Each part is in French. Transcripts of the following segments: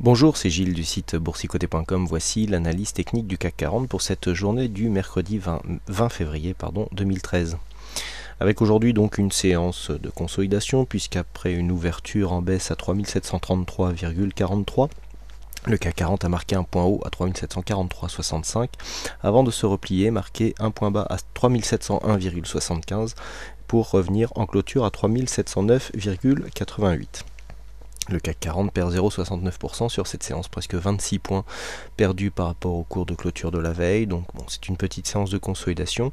Bonjour, c'est Gilles du site boursicoté.com. Voici l'analyse technique du CAC 40 pour cette journée du mercredi 20 février 2013. Avec aujourd'hui donc une séance de consolidation, puisqu'après une ouverture en baisse à 3733,43, le CAC 40 a marqué un point haut à 3743,65 avant de se replier, marquer un point bas à 3701,75 pour revenir en clôture à 3709,88. Le CAC 40 perd 0,69% sur cette séance, presque 26 points perdus par rapport au cours de clôture de la veille. Donc bon, c'est une petite séance de consolidation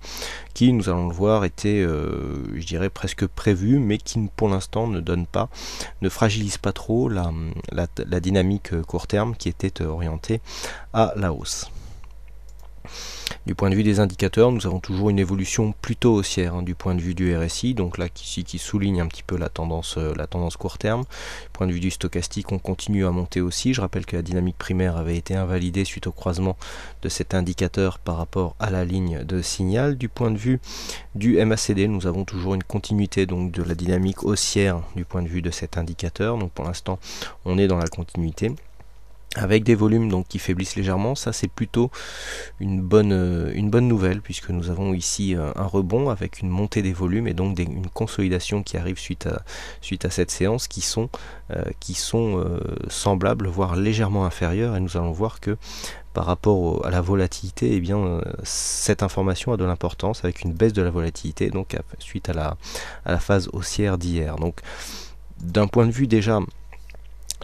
qui, nous allons le voir, était, je dirais, presque prévue, mais qui pour l'instant ne fragilise pas trop la dynamique court terme qui était orientée à la hausse. Du point de vue des indicateurs, nous avons toujours une évolution plutôt haussière du point de vue du RSI, donc là qui souligne un petit peu la tendance court terme. Du point de vue du stochastique, on continue à monter aussi. Je rappelle que la dynamique primaire avait été invalidée suite au croisement de cet indicateur par rapport à la ligne de signal. Du point de vue du MACD, nous avons toujours une continuité donc de la dynamique haussière du point de vue de cet indicateur. Donc pour l'instant, on est dans la continuité, avec des volumes donc qui faiblissent légèrement. Ça c'est plutôt une bonne nouvelle, puisque nous avons ici un rebond avec une montée des volumes et donc une consolidation qui arrive suite à cette séance qui sont semblables, voire légèrement inférieures, et nous allons voir que par rapport à la volatilité, eh bien, cette information a de l'importance, avec une baisse de la volatilité donc suite à la phase haussière d'hier. Donc d'un point de vue déjà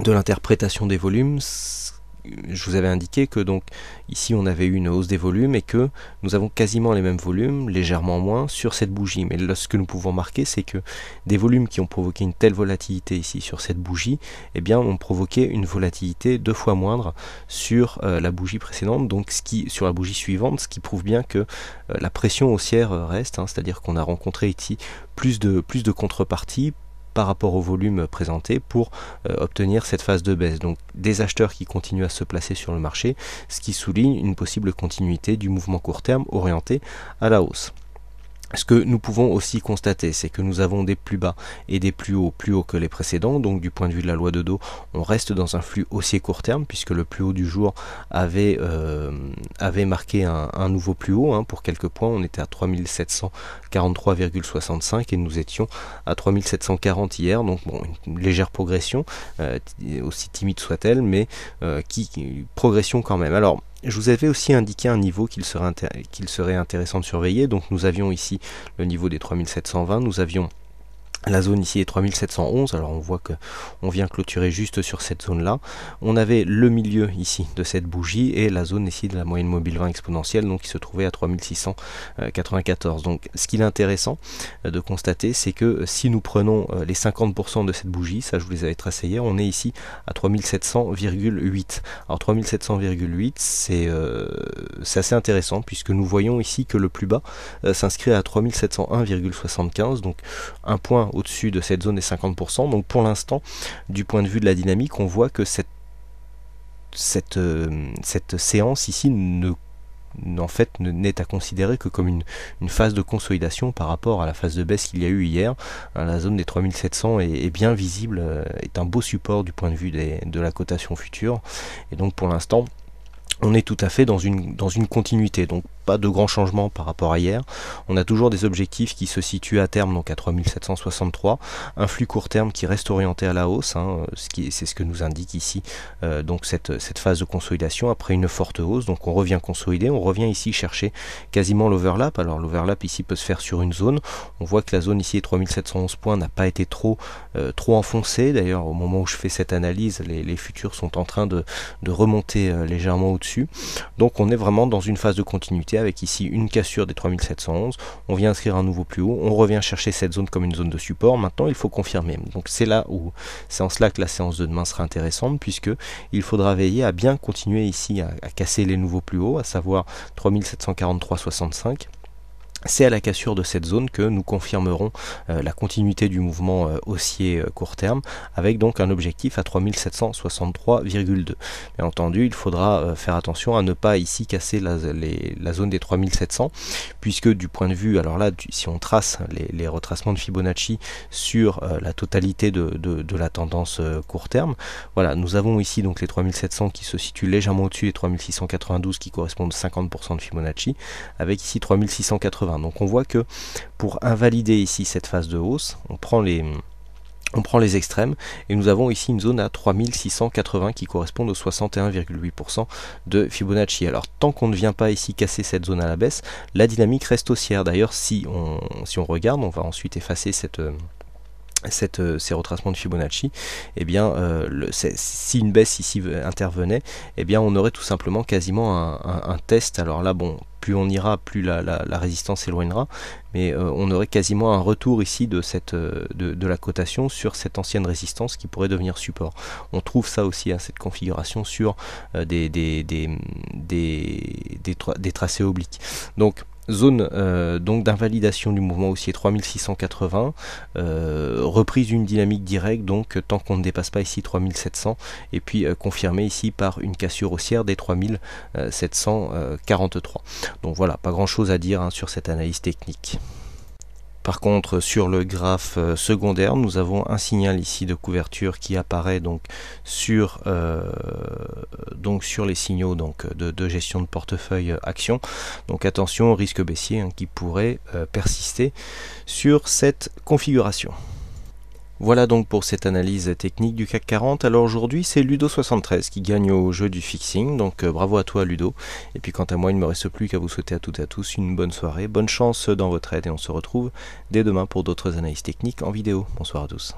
de l'interprétation des volumes, je vous avais indiqué que donc ici on avait eu une hausse des volumes et que nous avons quasiment les mêmes volumes, légèrement moins sur cette bougie. Mais là, ce que nous pouvons marquer, c'est que des volumes qui ont provoqué une telle volatilité ici sur cette bougie, eh bien ont provoqué une volatilité 2 fois moindre sur la bougie précédente, donc sur la bougie suivante, ce qui prouve bien que la pression haussière reste, c'est-à-dire qu'on a rencontré ici plus de contreparties par rapport au volume présenté pour obtenir cette phase de baisse. Donc des acheteurs qui continuent à se placer sur le marché, ce qui souligne une possible continuité du mouvement court terme orienté à la hausse. Ce que nous pouvons aussi constater, c'est que nous avons des plus bas et des plus hauts que les précédents. Donc du point de vue de la loi de Dow, on reste dans un flux haussier court terme, puisque le plus haut du jour avait marqué un nouveau plus haut pour quelques points. On était à 3743,65 et nous étions à 3740 hier. Donc bon, une légère progression, aussi timide soit-elle, mais progression quand même. Alors, je vous avais aussi indiqué un niveau qu'il serait intéressant de surveiller. Donc nous avions ici le niveau des 3720, nous avions la zone ici est 3711, alors on voit que on vient clôturer juste sur cette zone là. On avait le milieu ici de cette bougie et la zone ici de la moyenne mobile 20 exponentielle, donc qui se trouvait à 3694. Donc ce qu'il est intéressant de constater, c'est que si nous prenons les 50% de cette bougie, ça je vous les avais tracés hier, on est ici à 3700,8. Alors 3700,8, c'est assez intéressant, puisque nous voyons ici que le plus bas s'inscrit à 3701,75, donc un point au-dessus de cette zone des 50%. Donc pour l'instant, du point de vue de la dynamique, on voit que cette séance ici n'est à considérer que comme une phase de consolidation par rapport à la phase de baisse qu'il y a eu hier. La zone des 3700 est bien visible, est un beau support du point de vue de la cotation future, et donc pour l'instant on est tout à fait dans une continuité, donc pas de grands changements par rapport à hier. On a toujours des objectifs qui se situent à terme donc à 3763, un flux court terme qui reste orienté à la hausse, c'est ce que nous indique ici donc cette phase de consolidation après une forte hausse. Donc on revient consolider, on revient ici chercher quasiment l'overlap. Alors l'overlap ici peut se faire sur une zone. On voit que la zone ici est 3711 points, n'a pas été trop enfoncée. D'ailleurs au moment où je fais cette analyse, les futurs sont en train de remonter légèrement au-dessus. Donc on est vraiment dans une phase de continuité, avec ici une cassure des 3711, on vient inscrire un nouveau plus haut, on revient chercher cette zone comme une zone de support. Maintenant il faut confirmer, donc c'est en cela que la séance de demain sera intéressante, puisque il faudra veiller à bien continuer ici à casser les nouveaux plus hauts, à savoir 3743,65. c'est à la cassure de cette zone que nous confirmerons la continuité du mouvement haussier court terme, avec donc un objectif à 3763,2. Bien entendu, il faudra faire attention à ne pas ici casser la zone des 3700, puisque du point de vue, alors là, si on trace les retracements de Fibonacci sur la totalité de la tendance court terme, voilà, nous avons ici donc les 3700 qui se situent légèrement au-dessus des 3692 qui correspondent à 50% de Fibonacci, avec ici 3680. Donc on voit que pour invalider ici cette phase de hausse, on prend les extrêmes et nous avons ici une zone à 3680 qui correspond aux 61,8% de Fibonacci. Alors tant qu'on ne vient pas ici casser cette zone à la baisse, la dynamique reste haussière. D'ailleurs si on regarde, on va ensuite effacer ces retracements de Fibonacci, eh bien, si une baisse ici intervenait, eh bien, on aurait tout simplement quasiment un test. Alors là, bon, plus on ira, plus la résistance s'éloignera, mais on aurait quasiment un retour ici de la cotation sur cette ancienne résistance qui pourrait devenir support. On trouve ça aussi, hein, cette configuration sur des tracés obliques. Donc, zone donc d'invalidation du mouvement haussier 3680, reprise d'une dynamique directe donc tant qu'on ne dépasse pas ici 3700, et puis confirmé ici par une cassure haussière des 3743. Donc voilà, pas grand chose à dire, hein, sur cette analyse technique. Par contre, sur le graphe secondaire, nous avons un signal ici de couverture qui apparaît donc sur les signaux de gestion de portefeuille action. Donc attention au risque baissier, hein, qui pourrait persister sur cette configuration. Voilà donc pour cette analyse technique du CAC 40. Alors aujourd'hui, c'est Ludo73 qui gagne au jeu du fixing, donc bravo à toi Ludo. Et puis quant à moi, il ne me reste plus qu'à vous souhaiter à toutes et à tous une bonne soirée, bonne chance dans votre trades et on se retrouve dès demain pour d'autres analyses techniques en vidéo. Bonsoir à tous.